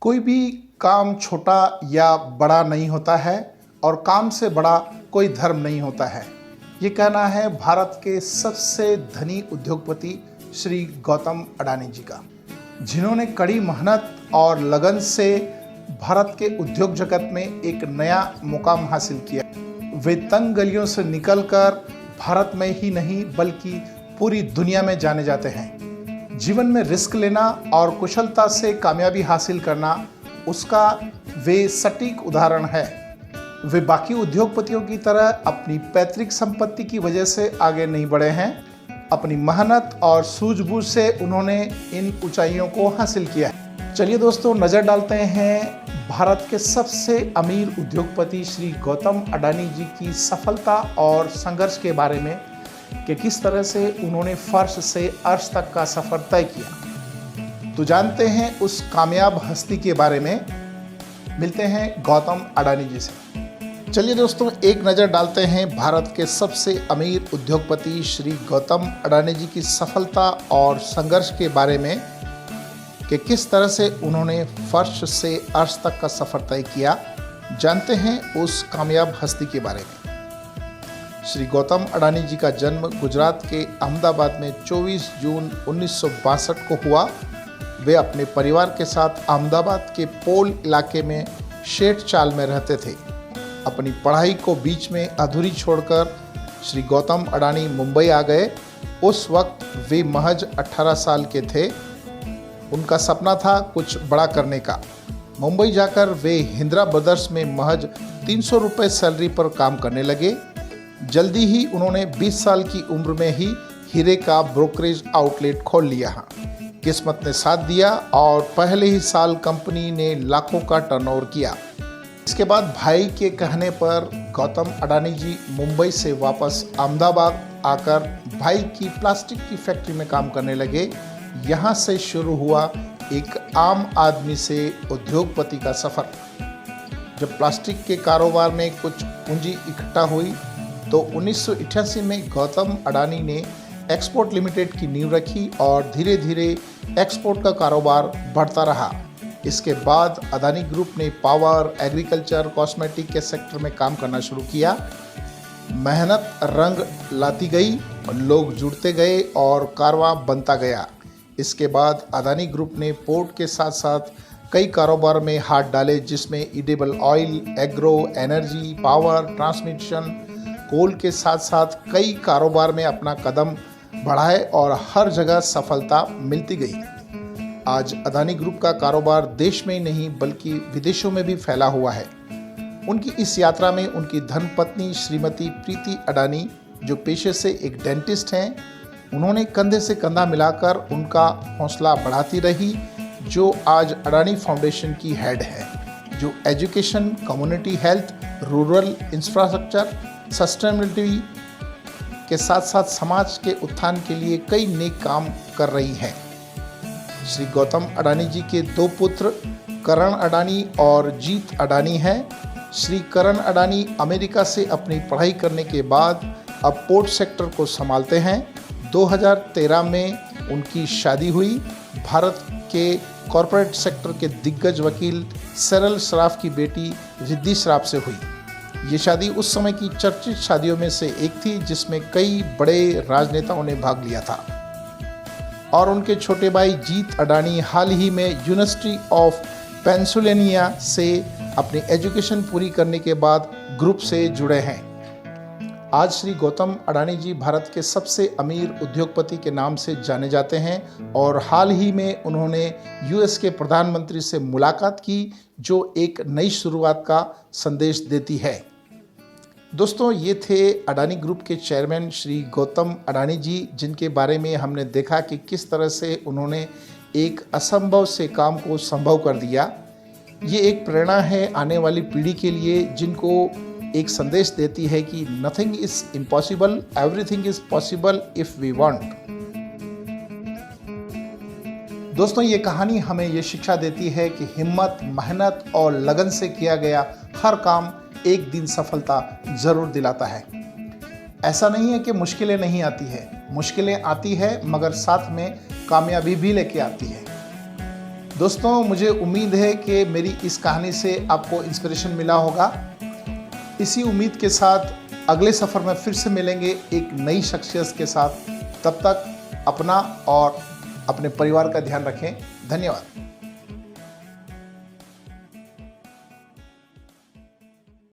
कोई भी काम छोटा या बड़ा नहीं होता है और काम से बड़ा कोई धर्म नहीं होता है। ये कहना है भारत के सबसे धनी उद्योगपति श्री गौतम अडानी जी का, जिन्होंने कड़ी मेहनत और लगन से भारत के उद्योग जगत में एक नया मुकाम हासिल किया। वे तंग गलियों से निकलकर भारत में ही नहीं बल्कि पूरी दुनिया में जाने जाते हैं। जीवन में रिस्क लेना और कुशलता से कामयाबी हासिल करना उसका वे सटीक उदाहरण है। वे बाकी उद्योगपतियों की तरह अपनी पैतृक संपत्ति की वजह से आगे नहीं बढ़े हैं। अपनी मेहनत और सूझबूझ से उन्होंने इन ऊंचाइयों को हासिल किया है। चलिए दोस्तों, नज़र डालते हैं भारत के सबसे अमीर उद्योगपति श्री गौतम अडानी जी की सफलता और संघर्ष के बारे में कि किस तरह से उन्होंने फर्श से अर्श तक का सफ़र तय किया। तो जानते हैं उस कामयाब हस्ती के बारे में। मिलते हैं गौतम अडानी जी से। चलिए दोस्तों, एक नज़र डालते हैं भारत के सबसे अमीर उद्योगपति श्री गौतम अडानी जी की सफलता और संघर्ष के बारे में कि किस तरह से उन्होंने फर्श से अर्श तक का सफ़र तय किया। जानते हैं उस कामयाब हस्ती के बारे में। श्री गौतम अडानी जी का जन्म गुजरात के अहमदाबाद में 24 जून 1962 को हुआ। वे अपने परिवार के साथ अहमदाबाद के पोल इलाके में शेठ चाल में रहते थे। अपनी पढ़ाई को बीच में अधूरी छोड़कर श्री गौतम अडानी मुंबई आ गए। उस वक्त वे महज 18 साल के थे। उनका सपना था कुछ बड़ा करने का। मुंबई जाकर वे हिंद्रा ब्रदर्स में महज 300 रुपये सैलरी पर काम करने लगे। जल्दी ही उन्होंने 20 साल की उम्र में ही हीरे का ब्रोकरेज आउटलेट खोल लिया। किस्मत ने साथ दिया और पहले ही साल कंपनी ने लाखों का टर्नओवर किया। इसके बाद भाई के कहने पर गौतम अडानी जी मुंबई से वापस अहमदाबाद आकर भाई की प्लास्टिक की फैक्ट्री में काम करने लगे। यहाँ से शुरू हुआ एक आम आदमी से उद्योगपति का सफ़र। जब प्लास्टिक के कारोबार में कुछ पूंजी इकट्ठा हुई तो 1988 में गौतम अडानी ने एक्सपोर्ट लिमिटेड की नींव रखी और धीरे धीरे एक्सपोर्ट का कारोबार बढ़ता रहा। इसके बाद अडानी ग्रुप ने पावर, एग्रीकल्चर, कॉस्मेटिक के सेक्टर में काम करना शुरू किया। मेहनत रंग लाती गई, लोग जुड़ते गए और कारवां बनता गया। इसके बाद अडानी ग्रुप ने पोर्ट के साथ साथ कई कारोबार में हाथ डाले, जिसमें edible oil, agro, energy, power, transmission, coal के साथ साथ कई कारोबार में अपना कदम बढ़ाए और हर जगह सफलता मिलती गई। आज अडानी ग्रुप का कारोबार देश में ही नहीं बल्कि विदेशों में भी फैला हुआ है। उनकी इस यात्रा में उनकी धर्मपत्नी श्रीमती प्रीति अडानी, जो पेशे से एक डेंटिस्ट हैं, उन्होंने कंधे से कंधा मिलाकर उनका हौसला बढ़ाती रही, जो आज अडानी फाउंडेशन की हेड है, जो education, community health, rural infrastructure, sustainability के साथ साथ समाज के उत्थान के लिए कई नेक काम कर रही हैं। श्री गौतम अडानी जी के दो पुत्र करण अडानी और जीत अडानी हैं। श्री करण अडानी अमेरिका से अपनी पढ़ाई करने के बाद अब पोर्ट सेक्टर को संभालते हैं। 2013 में उनकी शादी हुई। भारत के कॉरपोरेट सेक्टर के दिग्गज वकील सरल श्राफ की बेटी रिद्धि श्राफ से हुई। ये शादी उस समय की चर्चित शादियों में से एक थी, जिसमें कई बड़े राजनेताओं ने भाग लिया था। और उनके छोटे भाई जीत अडानी हाल ही में यूनिवर्सिटी ऑफ पेंसिल्वेनिया से अपनी एजुकेशन पूरी करने के बाद ग्रुप से जुड़े हैं। आज श्री गौतम अडानी जी भारत के सबसे अमीर उद्योगपति के नाम से जाने जाते हैं और हाल ही में उन्होंने यूएस के प्रधानमंत्री से मुलाकात की, जो एक नई शुरुआत का संदेश देती है। दोस्तों, ये थे अडानी ग्रुप के चेयरमैन श्री गौतम अडानी जी, जिनके बारे में हमने देखा कि किस तरह से उन्होंने एक असंभव से काम को संभव कर दिया। ये एक प्रेरणा है आने वाली पीढ़ी के लिए, जिनको एक संदेश देती है कि nothing is impossible, everything is possible if we want. दोस्तों, ये कहानी हमें ये शिक्षा देती है कि हिम्मत, मेहनत और लगन से किया गया हर काम एक दिन सफलता जरूर दिलाता है। ऐसा नहीं है कि मुश्किलें नहीं आती है, मुश्किलें आती है मगर साथ में कामयाबी भी लेके आती है। दोस्तों, मुझे उम्मीद है कि मेरी इस कहानी से आपको इंस्पिरेशन मिला होगा। इसी उम्मीद के साथ अगले सफ़र में फिर से मिलेंगे एक नई शख्सियत के साथ। तब तक अपना और अपने परिवार का ध्यान रखें। धन्यवाद।